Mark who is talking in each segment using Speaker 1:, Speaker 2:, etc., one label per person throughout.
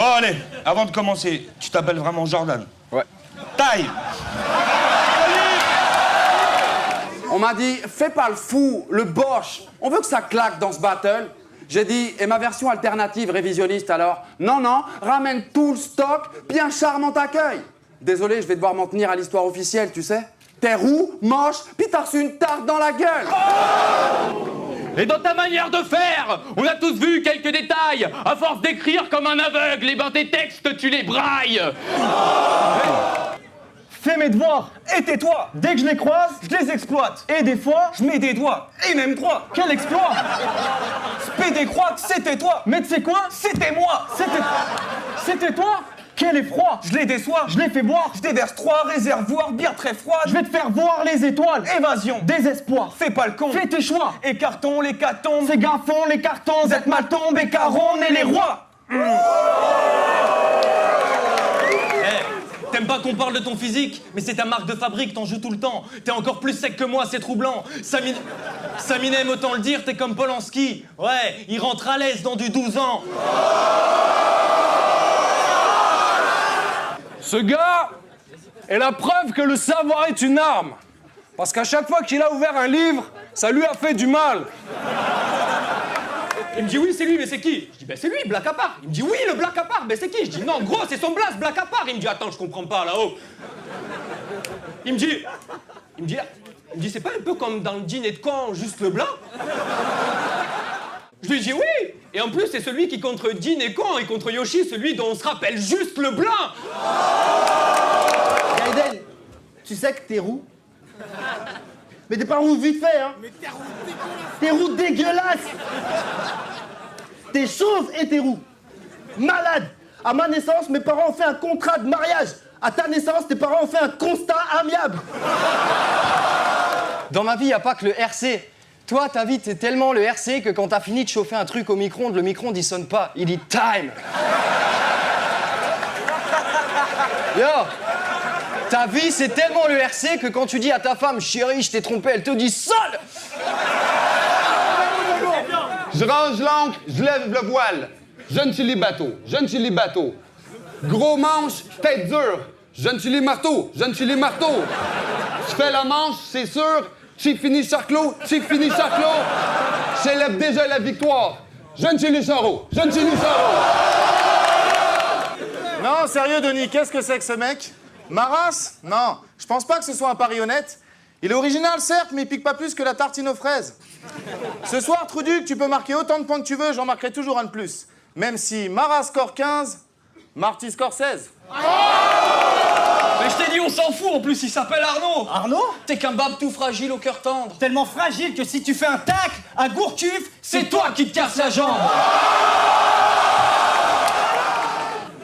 Speaker 1: Bon, allez, avant de commencer, tu t'appelles vraiment Jordan?
Speaker 2: Ouais.
Speaker 1: Taille!
Speaker 3: On m'a dit, fais pas le fou, le boche. On veut que ça claque dans ce battle. J'ai dit, et ma version alternative révisionniste alors? Non, non, ramène tout le stock, puis un charmant accueil. Désolé, je vais devoir m'en tenir à l'histoire officielle, tu sais. T'es roux, moche, puis t'as reçu une tarte dans la gueule.
Speaker 4: Et dans ta manière de faire, on a tous vu quelques détails. À force d'écrire comme un aveugle, et ben tes textes, tu les brailles.
Speaker 5: Fais mes devoirs et tais-toi. Dès que je les croise, je les exploite. Et des fois, je mets des doigts. Et même 3. Quel exploit! Spé croix, c'était toi. Mais tu sais quoi? C'était moi. C'était toi? Quel effroi! Je les déçois. Je les fais boire. Je déverse 3 réservoirs, bière très froide. Je vais te faire voir les étoiles. Évasion. Désespoir. Fais pas le con. Fais tes choix. Écartons les catombes. C'est gaffons, les cartons. Zette mal tombe et caron, on est les rois.
Speaker 6: T'aimes pas qu'on parle de ton physique, mais c'est ta marque de fabrique, t'en joues tout le temps. T'es encore plus sec que moi, c'est troublant. Saminem, autant le dire, t'es comme Polanski. Ouais, il rentre à l'aise dans du 12 ans.
Speaker 2: Ce gars est la preuve que le savoir est une arme. Parce qu'à chaque fois qu'il a ouvert un livre, ça lui a fait du mal.
Speaker 6: Il me dit oui, c'est lui, mais c'est qui? Je dis ben c'est lui, Black Apart. Il me dit oui, le Black Apart, ben c'est qui? Je dis non, gros, c'est son blast, Black Apart. Il me dit attends, je comprends pas là-haut. Il me dit c'est pas un peu comme dans le dîner de con, juste le blanc? Je lui dis oui. Et en plus, c'est celui qui contre Dean est con et contre Yoshi, celui dont on se rappelle juste le blanc.
Speaker 7: Gaiden, tu sais que t'es roux? Mais t'es pas roux vite fait, hein? Mais t'es roux dégueulasse! T'es chauve et t'es roux. Malade! À ma naissance, mes parents ont fait un contrat de mariage. À ta naissance, tes parents ont fait un constat amiable.
Speaker 8: Dans ma vie, y a pas que le RC. Toi, ta vie, t'es tellement le RC que quand t'as fini de chauffer un truc au micro-ondes, le micro-ondes, il sonne pas. Il dit time. Yo! Ta vie, c'est tellement le RC que quand tu dis à ta femme, chérie, je t'ai trompé, elle te dit sol!
Speaker 9: Je range l'ancre, je lève le voile. Jeune chili bateau, jeune chili bateau. Gros manche, tête dure. Jeune chili marteau, jeune chili marteau. Je fais la manche, c'est sûr. Chief fini Charclot, Chief fini Charclot. J'élève déjà la victoire. Jeune chili Charo, jeune chili Charo.
Speaker 7: Non, sérieux, Denis, qu'est-ce que c'est que ce mec? Maras? Non, je pense pas que ce soit un pari honnête. Il est original, certes, mais il pique pas plus que la tartine aux fraises. Ce soir, Truduc, tu peux marquer autant de points que tu veux, j'en marquerai toujours un de plus. Même si Maras score 15, Marty score 16.
Speaker 6: Mais je t'ai dit, on s'en fout, en plus, il s'appelle Arnaud.
Speaker 7: Arnaud?
Speaker 6: T'es qu'un bab tout fragile au cœur tendre.
Speaker 7: Tellement fragile que si tu fais un tac, un gourcuff,
Speaker 6: C'est toi qui te casses la jambe.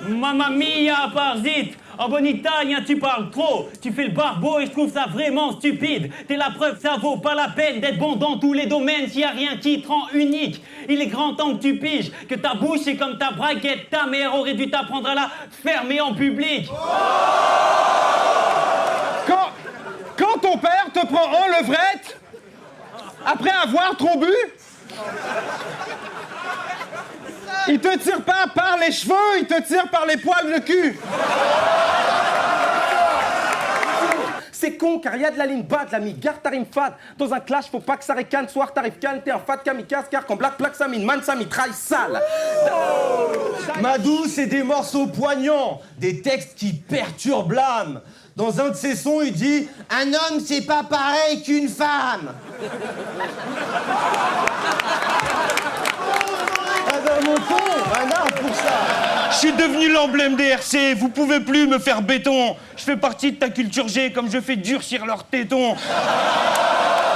Speaker 10: Mamma mia, Parzit! En bon italien, tu parles trop. Tu fais le barbeau et je trouve ça vraiment stupide. T'es la preuve, ça vaut pas la peine d'être bon dans tous les domaines s'il y a rien qui te rend unique. Il est grand temps que tu piges que ta bouche est comme ta braguette. Ta mère aurait dû t'apprendre à la fermer en public.
Speaker 5: Quand ton père te prend en levrette, après avoir trop bu, il te tire pas par les cheveux, il te tire par les poils de cul.
Speaker 7: C'est con car y a de la ligne bas, de la mi-garde, t'arrives fade. Dans un clash, faut pas que ça ricane. Soir, t'arrives calme, t'es un fat kamikaze. Car quand Black Black ça mine, man, ça mitraille sale.
Speaker 11: Madou, c'est des morceaux poignants, des textes qui perturbent l'âme. Dans un de ses sons, il dit « Un homme, c'est pas pareil qu'une femme !»
Speaker 7: Mon con, un arbre pour ça.
Speaker 1: Je suis devenu l'emblème des RC, vous pouvez plus me faire béton. Je fais partie de ta culture G comme je fais durcir leurs tétons.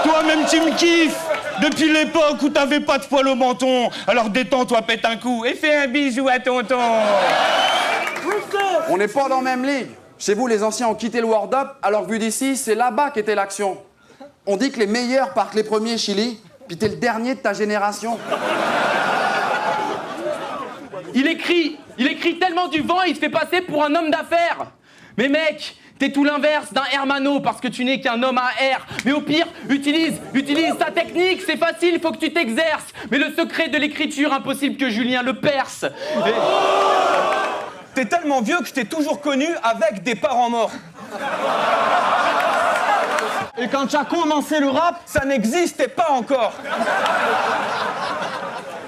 Speaker 1: Toi-même tu me kiffes depuis l'époque où t'avais pas de poil au menton. Alors détends-toi, pète un coup et fais un bisou à tonton.
Speaker 3: On n'est pas dans la même ligue. Chez vous, les anciens ont quitté le World Up, alors que vu d'ici, c'est là-bas qu'était l'action. On dit que les meilleurs partent les premiers, Chili, puis t'es le dernier de ta génération.
Speaker 4: Il écrit tellement du vent, il se fait passer pour un homme d'affaires. Mais mec, t'es tout l'inverse d'un Hermano parce que tu n'es qu'un homme à air. Mais au pire, utilise ta technique, c'est facile, faut que tu t'exerces. Mais le secret de l'écriture, impossible que Julien le perce.
Speaker 5: T'es tellement vieux que je t'ai toujours connu avec des parents morts. Et quand tu as commencé le rap, ça n'existait pas encore.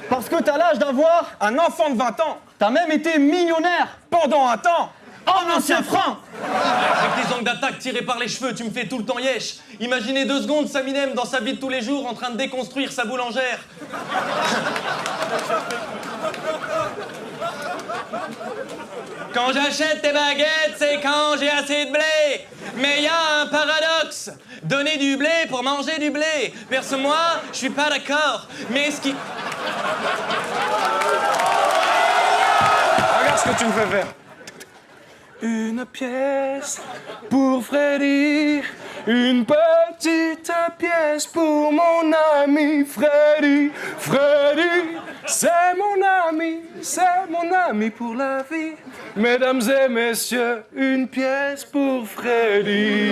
Speaker 5: Parce que t'as l'âge d'avoir un enfant de 20 ans. T'as même été millionnaire pendant un temps en ancien franc.
Speaker 6: Avec des angles d'attaque tirés par les cheveux, tu me fais tout le temps yesh. Imaginez 2 secondes Saminem dans sa vie de tous les jours en train de déconstruire sa boulangère. Quand j'achète tes baguettes, c'est quand j'ai assez de blé. Mais y a un paradoxe. Donner du blé pour manger du blé. Perce-moi, je suis pas d'accord. Mais ce qui...
Speaker 2: Regarde ce que tu me fais faire. Une pièce pour Freddy, une petite pièce pour mon ami Freddy. Freddy, c'est mon ami pour la vie. Mesdames et messieurs, une pièce pour Freddy.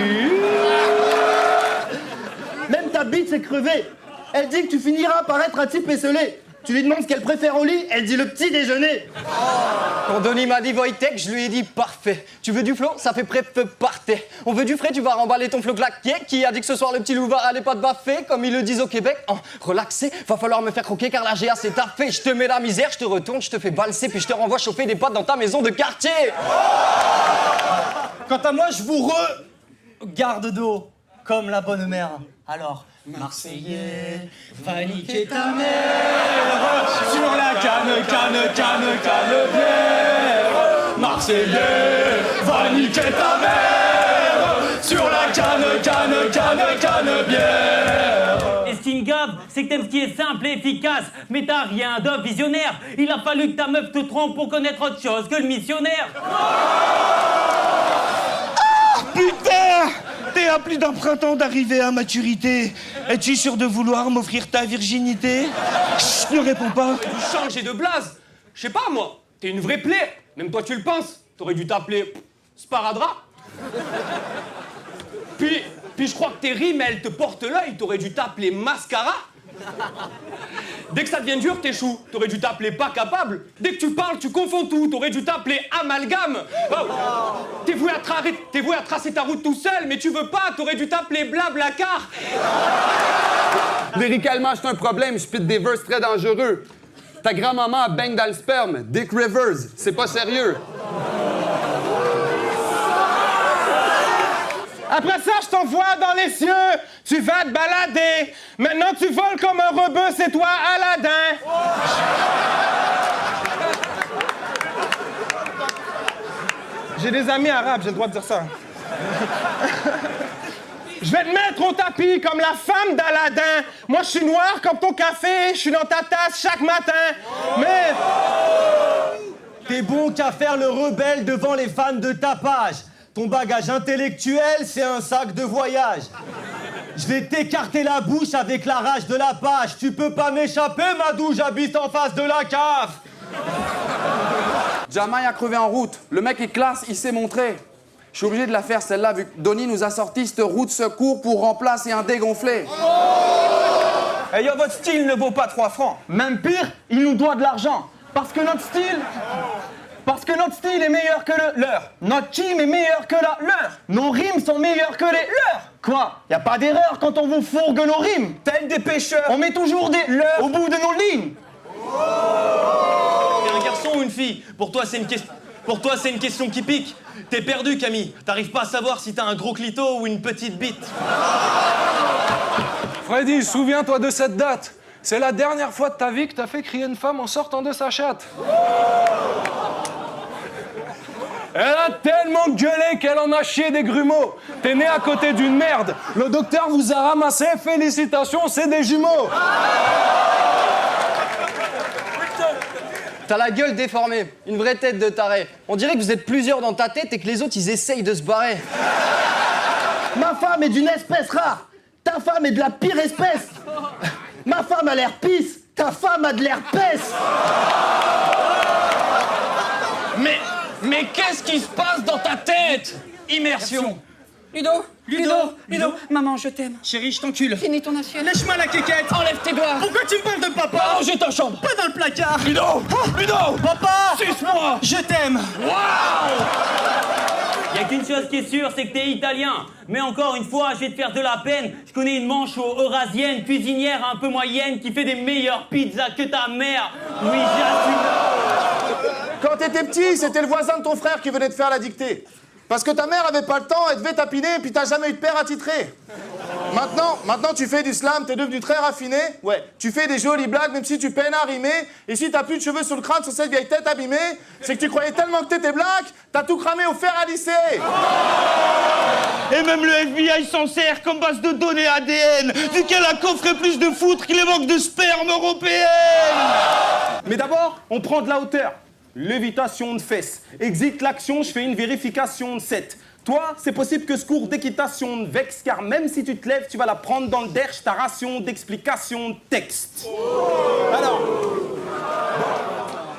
Speaker 11: Même ta bite s'est crevée. Elle dit que tu finiras par être un type esselé. Tu lui demandes ce qu'elle préfère au lit, elle dit le petit déjeuner.
Speaker 8: Quand Donny m'a dit Wojtek, je lui ai dit parfait. Tu veux du flow? Ça fait prêt parté. On veut du frais, tu vas remballer ton flow claqué. Qui a dit que ce soir le petit loup va aller pas de baffé, comme ils le disent au Québec? Relaxé, va falloir me faire croquer car la GA c'est taffé. Je te mets la misère, je te retourne, je te fais valser, puis je te renvoie chauffer des pâtes dans ta maison de quartier.
Speaker 11: Quant à moi, je vous garde d'eau, comme la bonne mère. Alors, Marseillais, va niquer ta mère sur la canne bière. Marseillais, va niquer ta mère sur la canne bière.
Speaker 10: Et ce qui me gave, c'est que t'aimes ce qui est simple et efficace, mais t'as rien de visionnaire. Il a fallu que ta meuf te trompe pour connaître autre chose que le missionnaire.
Speaker 1: Putain! T'es à plus d'un printemps d'arriver à maturité. Es-tu sûr de vouloir m'offrir ta virginité? Chut, ne réponds pas.
Speaker 6: Tu changes de blase. Je sais pas moi, t'es une vraie plaie. Même toi tu le penses. T'aurais dû t'appeler Sparadrap. Puis je crois que tes rimes elles te portent l'œil. T'aurais dû t'appeler Mascara. Dès que ça devient dur, t'échoues. T'aurais dû t'appeler Pas Capable. Dès que tu parles, tu confonds tout. T'aurais dû t'appeler Amalgame. Oh. T'es voué à tracer ta route tout seul, mais tu veux pas. T'aurais dû t'appeler Blablacar.
Speaker 9: Lyricalement, c'est un problème, je pite des verses très dangereux. Ta grand-maman baigne dans le sperme. Dick Rivers, c'est pas sérieux.
Speaker 5: Après ça, je t'envoie dans les cieux, tu vas te balader. Maintenant, tu voles comme un rebeu, c'est toi, Aladdin. J'ai des amis arabes, j'ai le droit de dire ça. Je vais te mettre au tapis comme la femme d'Aladin. Moi, je suis noir comme ton café, je suis dans ta tasse chaque matin. Mais...
Speaker 11: T'es bon qu'à faire le rebelle devant les fans de tapage. Ton bagage intellectuel, c'est un sac de voyage. Je vais t'écarter la bouche avec la rage de la page. Tu peux pas m'échapper, Madou, j'habite en face de la cave.
Speaker 3: Jamaï a crevé en route. Le mec est classe, il s'est montré. Je suis obligé de la faire celle-là vu que Donny nous a sorti cette roue de secours pour remplacer un dégonflé.
Speaker 5: Hey yo, votre style ne vaut pas 3 francs. Même pire, il nous doit de l'argent. Parce que notre style est meilleur que le leur. Notre team est meilleur que la leur. Nos rimes sont meilleures que les leurs. Quoi? Y a pas d'erreur quand on vous fourgue nos rimes. Tels des pêcheurs, on met toujours des leurs au bout de nos lignes.
Speaker 6: T'es un garçon ou une fille? Pour toi, c'est une question qui pique. T'es perdu, Camille. T'arrives pas à savoir si t'as un gros clito ou une petite bite.
Speaker 2: Freddy, souviens-toi de cette date. C'est la dernière fois de ta vie que t'as fait crier une femme en sortant de sa chatte. Elle a tellement gueulé qu'elle en a chié des grumeaux. T'es né à côté d'une merde. Le docteur vous a ramassé. Félicitations, c'est des jumeaux.
Speaker 8: T'as la gueule déformée, une vraie tête de taré. On dirait que vous êtes plusieurs dans ta tête et que les autres, ils essayent de se barrer.
Speaker 11: Ma femme est d'une espèce rare. Ta femme est de la pire espèce. Ma femme a l'air pisse. Ta femme a de l'air pèse.
Speaker 6: Mais qu'est-ce qui se passe dans ta tête? Immersion.
Speaker 12: Ludo, maman, je t'aime.
Speaker 5: Chérie, je t'encule.
Speaker 12: Finis ton assiette.
Speaker 5: Lèche-moi la quéquette.
Speaker 12: Enlève tes doigts.
Speaker 5: Pourquoi tu me parles de papa?
Speaker 12: Va ranger ta chambre.
Speaker 5: Pas dans le placard.
Speaker 6: Ludo!
Speaker 5: Papa!
Speaker 6: Suce-moi!
Speaker 5: Je t'aime.
Speaker 10: Y a qu'une chose qui est sûre, c'est que t'es italien. Mais encore une fois, je vais te faire de la peine. Je connais une mancho eurasienne, cuisinière un peu moyenne, qui fait des meilleures pizzas que ta mère. Oui, j'assume.
Speaker 7: Quand t'étais petit, c'était le voisin de ton frère qui venait te faire la dictée. Parce que ta mère avait pas le temps, elle devait tapiner, puis t'as jamais eu de père attitré. Maintenant, tu fais du slam, t'es devenu très raffiné. Ouais, tu fais des jolies blagues, même si tu peines à rimer. Et si t'as plus de cheveux sur le crâne sur cette vieille tête abîmée, c'est que tu croyais tellement que t'étais black, t'as tout cramé au fer à lisser.
Speaker 1: Et même le FBI s'en sert comme base de données ADN, vu qu'elle a coffré plus de foutre qu'il est manque de sperme européenne.
Speaker 2: Mais d'abord, on prend de la hauteur. Lévitation de fesses. Exit l'action, je fais une vérification de 7. Toi, c'est possible que ce cours d'équitation de vexe, car même si tu te lèves, tu vas la prendre dans le derche, ta ration d'explication de texte.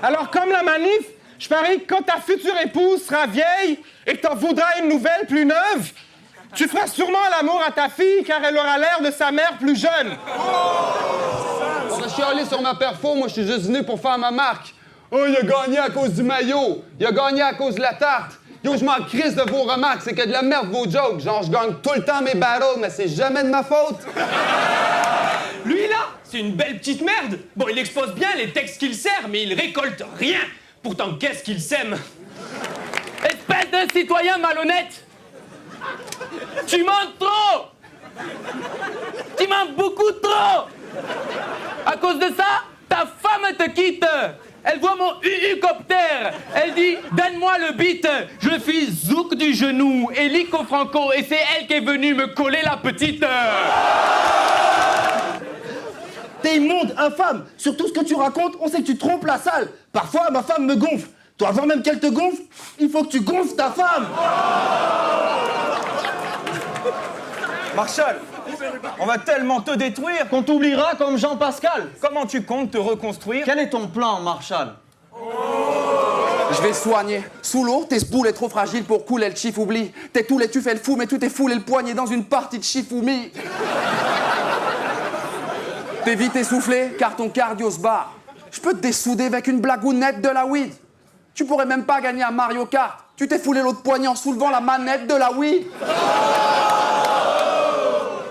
Speaker 2: Alors, comme la manif, je parie que quand ta future épouse sera vieille et que t'en voudras une nouvelle plus neuve, tu feras sûrement l'amour à ta fille, car elle aura l'air de sa mère plus jeune.
Speaker 9: On va chialer sur ma perfo, moi je suis juste venu pour faire ma marque. Oh, il a gagné à cause du maillot, il a gagné à cause de la tarte. Yo, je m'en crisse de vos remarques, c'est que de la merde vos jokes. Genre, je gagne tout le temps mes battles, mais c'est jamais de ma faute.
Speaker 6: Lui, là, c'est une belle petite merde. Bon, il expose bien les textes qu'il sert, mais il récolte rien. Pourtant, qu'est-ce qu'il sème?
Speaker 4: Espèce de citoyen malhonnête! Tu mens trop! Tu mens beaucoup trop! À cause de ça, ta femme te quitte! Elle voit mon UU-copter. Elle dit, donne-moi le beat. Je fais zouk du genou, hélico franco, et c'est elle qui est venue me coller la petite.
Speaker 11: T'es immonde, infâme. Sur tout ce que tu racontes, on sait que tu trompes la salle. Parfois, ma femme me gonfle. Toi, avant même qu'elle te gonfle, il faut que tu gonfles ta femme.
Speaker 5: Marshall, on va tellement te détruire qu'on t'oubliera comme Jean-Pascal. Comment tu comptes te reconstruire?
Speaker 11: Quel est ton plan, Marshall?
Speaker 3: Je vais soigner. Sous l'eau, tes spool est trop fragile pour couler le chiff oubli. T'es tout les tu fais le fou, mais tout est foulé le poignet dans une partie de chifoumi. T'es vite essoufflé, car ton cardio se barre. Je peux te dessouder avec une blagounette de la weed. Tu pourrais même pas gagner à Mario Kart. Tu t'es foulé l'autre poignet en soulevant la manette de la weed.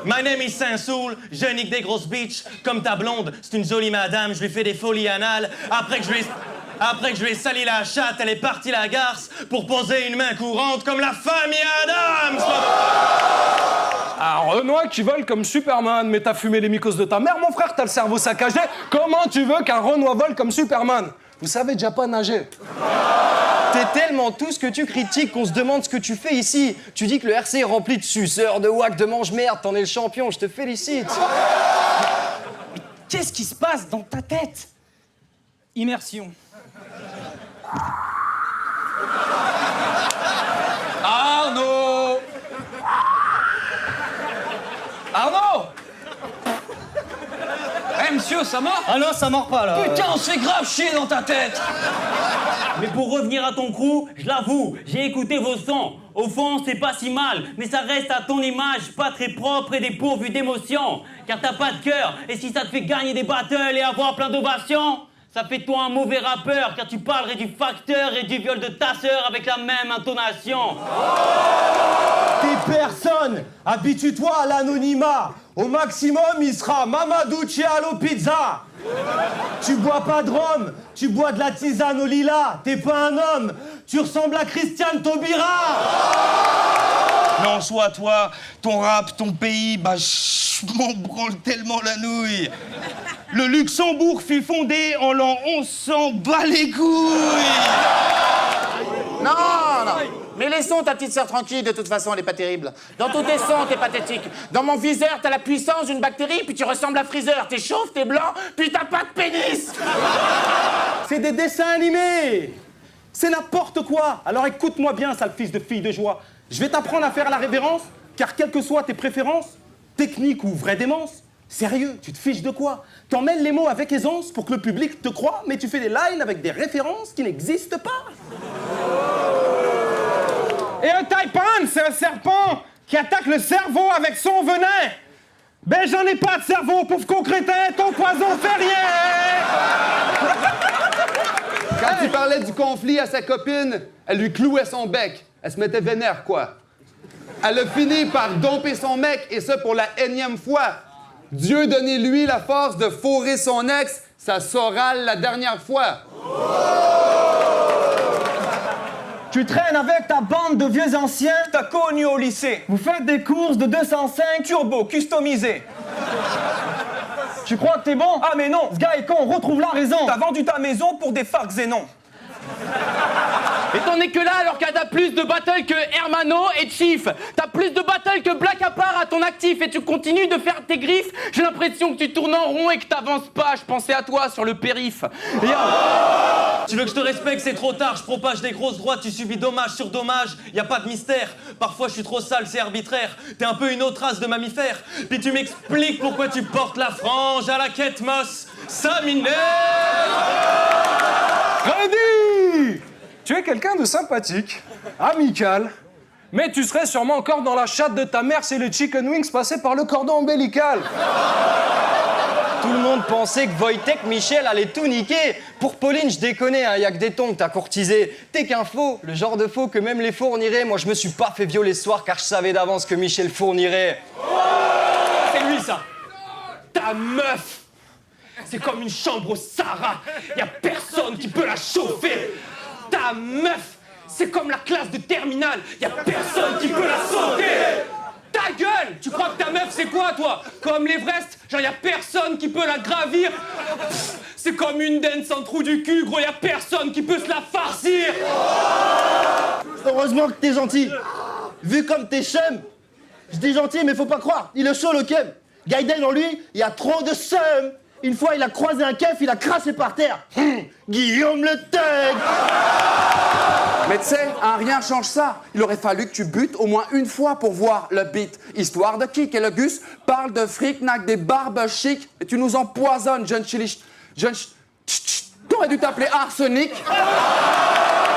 Speaker 10: My name is Saint-Soul, je nique des grosses bitches, comme ta blonde, c'est une jolie madame, je lui fais des folies anales, après que je lui ai sali la chatte, elle est partie la garce pour poser une main courante comme la famille Adams.
Speaker 2: Un Renoir qui vole comme Superman, mais t'as fumé les mycoses de ta mère, mon frère, t'as le cerveau saccagé. Comment tu veux qu'un Renoir vole comme Superman? Vous savez déjà pas nager.
Speaker 8: T'es tellement tout ce que tu critiques qu'on se demande ce que tu fais ici. Tu dis que le RC est rempli de suceurs, de wack, de mange-merde, t'en es le champion, je te félicite.
Speaker 5: Qu'est-ce qui se passe dans ta tête? Immersion.
Speaker 6: Arnaud! Arnaud! Eh, monsieur, ça mord?
Speaker 5: Ah non, ça mord pas, là.
Speaker 6: Putain, on se fait grave chier dans ta tête!
Speaker 10: Mais pour revenir à ton crew, je l'avoue, j'ai écouté vos sons. Au fond, c'est pas si mal, mais ça reste à ton image, pas très propre et dépourvu d'émotion. Car t'as pas de cœur, et si ça te fait gagner des battles et avoir plein d'ovations, ça fait de toi un mauvais rappeur, car tu parlerais du facteur et du viol de ta sœur avec la même intonation.
Speaker 11: T'es personne. Habitue-toi à l'anonymat. Au maximum, il sera Mamadou Cialo Pizza. Tu bois pas de rhum, tu bois de la tisane au lilas. T'es pas un homme, tu ressembles à Christiane Taubira.
Speaker 1: Non, soit toi, ton rap, ton pays, bah je m'en branle tellement la nouille. Le Luxembourg fut fondé en l'an 1100, bat les couilles.
Speaker 7: Non. Mais laissons ta petite sœur tranquille, de toute façon, elle est pas terrible. Dans tous tes sons, t'es pathétique. Dans mon viseur, t'as la puissance d'une bactérie, puis tu ressembles à Freezer. T'es chauve, t'es blanc, puis t'as pas de pénis.
Speaker 2: C'est des dessins animés. C'est n'importe quoi. Alors écoute-moi bien, sale fils de fille de joie. Je vais t'apprendre à faire la révérence, car quelles que soient tes préférences, technique ou vraie démence, sérieux, tu te fiches de quoi? T'emmêles les mots avec aisance pour que le public te croie, mais tu fais des lines avec des références qui n'existent pas. Et un taipan, c'est un serpent
Speaker 5: qui attaque le cerveau avec son venin. Ben j'en ai pas de cerveau, pauvre con crétin, ton poison fait rien.
Speaker 9: Quand il parlait du conflit à sa copine, elle lui clouait son bec. Elle se mettait vénère, quoi. Elle a fini par domper son mec, et ça pour la énième fois. Dieu donnez-lui la force de fourrer son ex, ça saura la dernière fois.
Speaker 5: Tu traînes avec ta bande de vieux anciens, t'as connu au lycée. Vous faites des courses de 205 turbo customisés. Tu crois que t'es bon? Ah mais non, ce gars est con, retrouve la raison. T'as vendu ta maison pour des farcs Xénon.
Speaker 4: Et t'en es que là alors que t'as plus de battles que Hermano et Chief. T'as plus de battles que Black à part à ton actif et tu continues de faire tes griffes. J'ai l'impression que tu tournes en rond et que t'avances pas. Je pensais à toi sur le périph'.
Speaker 6: Tu veux que je te respecte, c'est trop tard. Je propage des grosses droites, tu subis dommage sur dommage. Y a pas de mystère. Parfois je suis trop sale, c'est arbitraire. T'es un peu une autre race de mammifères. Puis tu m'expliques pourquoi tu portes la frange à la quête mosse. Ça m'énerve.
Speaker 2: Freddy! Tu es quelqu'un de sympathique, amical, mais tu serais sûrement encore dans la chatte de ta mère si les chicken wings passaient par le cordon ombilical.
Speaker 8: Tout le monde pensait que Wojtek Michel allait tout niquer. Pour Pauline, je déconne, hein, y a que des tons que t'as courtisé. T'es qu'un faux, le genre de faux que même les fourniraient. Moi, je me suis pas fait violer ce soir car je savais d'avance que Michel fournirait.
Speaker 6: C'est lui ça. Ta meuf. C'est comme une chambre au Sahara. Y a personne qui peut la chauffer. Ta meuf, c'est comme la classe de terminale. Y a personne qui peut la sauter. Ta gueule! Tu crois que ta meuf c'est quoi toi? Comme l'Everest? Genre y a personne qui peut la gravir. Pff, c'est comme une denne sans trou du cul, gros, y a personne qui peut se la farcir.
Speaker 13: Heureusement que t'es gentil. Vu comme t'es chum, je dis gentil mais faut pas croire, il est chaud le kem. Gaiden en lui, il y a trop de seum. Une fois il a croisé un keuf, il a crassé par terre. Guillaume le Thug.
Speaker 3: Mais tu sais, un rien change ça. Il aurait fallu que tu butes au moins une fois pour voir le beat. Histoire de kick. Et le Gus parle de fric, nac, des barbes chic. Et tu nous empoisonnes, jeune chili. T'aurais dû t'appeler Arsenic.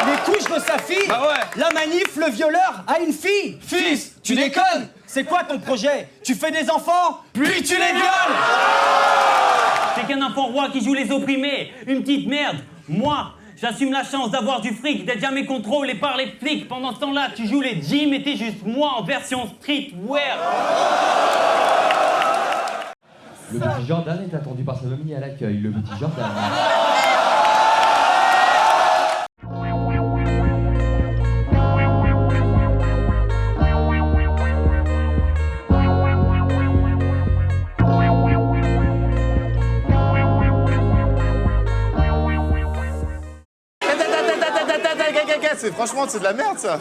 Speaker 11: Les couches de sa fille.
Speaker 6: Bah ouais.
Speaker 11: La manif, le violeur a une fille.
Speaker 6: Fils,
Speaker 11: Tu déconnes. C'est quoi ton projet? Tu fais des enfants, puis tu les violes.
Speaker 10: T'es qu'un enfant roi qui joue les opprimés. Une petite merde. Moi, j'assume la chance d'avoir du fric, d'être jamais contrôlé par les flics. Pendant ce temps-là, tu joues les gyms et t'es juste moi en version streetwear.
Speaker 14: Le petit Jordan est attendu par sa mamie à l'accueil. Le petit Jordan.
Speaker 7: Franchement, c'est de la merde, ça.